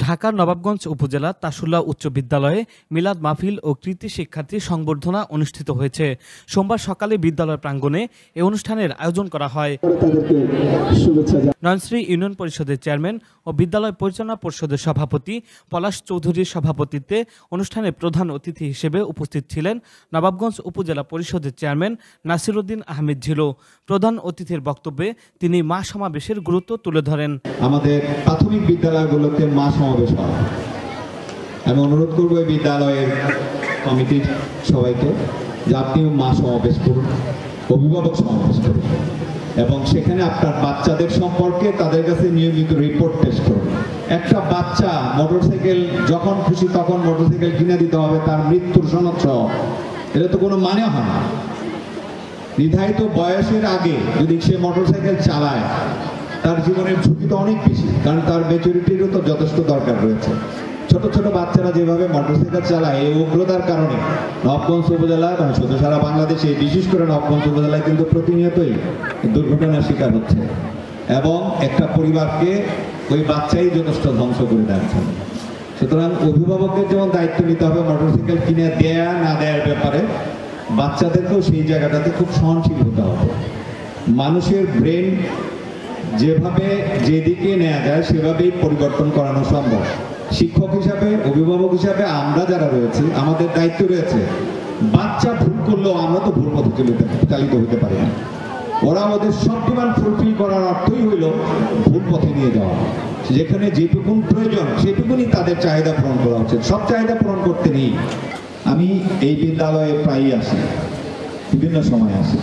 ঢাকার নবাবগঞ্জ উপজেলা তাসুল্লাহ উচ্চ বিদ্যালয়ে মিলাদ মাহফিল ও কৃতি শিক্ষার্থী সংবর্ধনা অনুষ্ঠিত হয়েছে। সোমবার সকালে বিদ্যালয় প্রাঙ্গণে এ অনুষ্ঠানের আয়োজন করা হয়। নয়নশ্রী ইউনিয়ন পরিষদের চেয়ারম্যান ও বিদ্যালয় পরিচালনা পরিষদের সভাপতি পলাশ চৌধুরীর সভাপতিত্বে অনুষ্ঠানে প্রধান অতিথি হিসেবে উপস্থিত ছিলেন নবাবগঞ্জ উপজেলা পরিষদের চেয়ারম্যান নাসিরউদ্দিন আহমেদ ঝিলু। প্রধান অতিথির বক্তব্যে তিনি মা সমাবেশের গুরুত্ব তুলে ধরেন। আমাদের প্রাথমিক বিদ্যালয়গুলোতে মা সমাবেশ হয়। আমি অনুরোধ করব এই বিদ্যালয়ের কমিটির সবাইকে যে আপনিও মা সমাবেশ করুন, অভিভাবক সমাবেশ করুন এবং সেখানে আপনার বাচ্চাদের সম্পর্কে তাদের কাছে নিয়মিত রিপোর্ট টেস্ট করুন। একটা বাচ্চা মোটরসাইকেল যখন খুশি তখন মোটরসাইকেল কিনে দিতে হবে তার মৃত্যুর সনদ সহ, এটা তো কোনো মানে হয় না। নির্ধারিত বয়সের আগে যদি সে মোটরসাইকেল চালায় তার জীবনের ঝুঁকি তো অনেক বেশি, কারণ তার ম্যাচুরিটিরও তো যথেষ্ট দরকার রয়েছে। ছোট ছোট বাচ্চারা যেভাবে মোটরসাইকেল চালায় এই উগ্রতার কারণে নবাবগঞ্জ উপজেলায় শুধু সারা বাংলাদেশে বিশেষ করে নবাবগঞ্জ উপজেলায় কিন্তু প্রতিনিয়তই দুর্ঘটনার শিকার হচ্ছে এবং একটা পরিবারকে ওই বাচ্চাই যথেষ্ট ধ্বংস করে দিচ্ছে। সুতরাং অভিভাবকের যেমন দায়িত্ব নিতে হবে মোটরসাইকেল কিনে দেয়া না দেওয়ার ব্যাপারে, বাচ্চাদেরকেও সেই জায়গাটাতে খুব সহনশীল হতে হবে। মানুষের ব্রেন যেভাবে যেদিকে নেওয়া যায় সেভাবেই পরিবর্তন করানো সম্ভব। শিক্ষক হিসাবে, অভিভাবক হিসাবে আমরা যারা রয়েছি আমাদের দায়িত্ব রয়েছে, বাচ্চা ভুল করলেও আমরা তো ভুল পথে চালিত হতে পারি না। ওরা ওদের সব ডিমান্ড ফুলফিল করার অর্থই হইল ভুল পথে নিয়ে যাওয়া। যেখানে যেটুকুন প্রয়োজন সেটুকুনই তাদের চাহিদা পূরণ করা উচিত, সব চাহিদা পূরণ করতে নেই। আমি এই বিদ্যালয়ে প্রায়ই আসি, বিভিন্ন সময় আসি।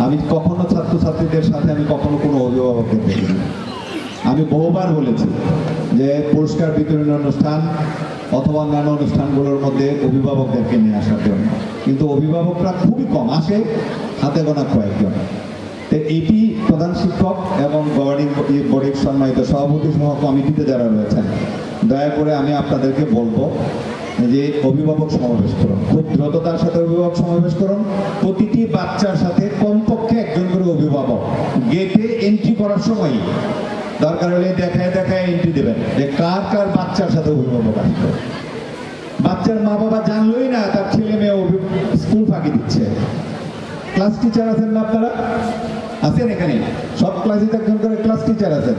আমি কখনো ছাত্রছাত্রীদের সাথে আমি কখনো কোনো অভিভাবকদের দেখিনি। আমি বহুবার বলেছি যে পুরস্কার বিতরণী অনুষ্ঠান অথবা অন্যান্য অনুষ্ঠানগুলোর মধ্যে অভিভাবকদেরকে নিয়ে আসার জন্য, কিন্তু অভিভাবকরা খুবই কম আসে, হাতে গোনা কয়েকজন। তো এটি প্রধান শিক্ষক এবং গভর্নিং বডির সম্মানিত সভাপতি সহ কমিটিতে যারা রয়েছেন, দয়া করে আমি আপনাদেরকে বলবো যে অভিভাবক সমাবেশ করুন, খুব দ্রুততার সাথে অভিভাবক সমাবেশ করুন। প্রতিটি বাচ্চার সাথে কমপক্ষে একজন করে অভিভাবক গেটে এন্ট্রি করার সময় দরকার হলে দেখায় দেখায় এন্ট্রি দেবেন যে কার কার বাচ্চার সাথে অভিভাবক আসবে। বাচ্চার মা বাবা জানলোই না তার ছেলে মেয়ে স্কুল ফাঁকি দিচ্ছে। ক্লাস টিচার আছেন না আপনারা? আছেন এখানে সব ক্লাসে একজন করে ক্লাস টিচার আছেন।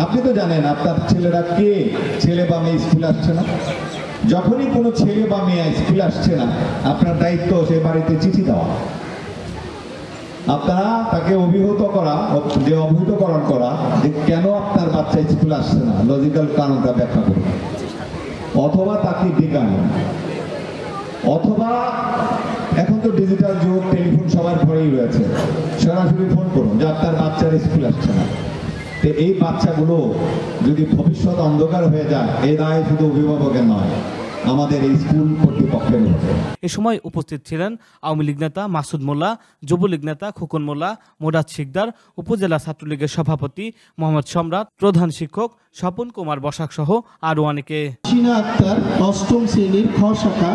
আপনি তো জানেন আপনার ছেলেরা কে ছেলে বা মেয়ে স্কুল আসছে না। যখনই কোনো ছেলে বা মেয়ে স্কুল আসছে না, আপনার দায়িত্ব সেই বাড়িতে চিঠি দেওয়া, আপনারা তাকে অবহিতকরণ করা যে কেন আপনার বাচ্চা স্কুল আসছে না, লজিক্যাল কারণটা ব্যাখ্যা করুন, অথবা তাকে ডেকে আনুন, অথবা এখন তো ডিজিটাল যুগ, টেলিফোন সবার ঘরেই রয়েছে, সরাসরি ফোন করুন যে আপনার বাচ্চার স্কুল আসছে না। তো এই বাচ্চাগুলো যদি ভবিষ্যৎ অন্ধকার হয়ে যায়, এই দায় শুধু অভিভাবকের নয়, আমাদের এই স্কুল কর্তৃপক্ষের হবে। এ সময় উপস্থিত ছিলেন আওয়ামী লীগ নেতা মাসুদ মোল্লা, যুবলীগ নেতা খোকন মোল্লা, মোরাদ শিকদার, উপজেলা ছাত্রলীগের সভাপতি মোহাম্মদ সম্রাট, প্রধান শিক্ষক স্বপন কুমার বসাক সহ আরো অনেকে। আক্তার, অষ্টম শ্রেণীর খ শাখা।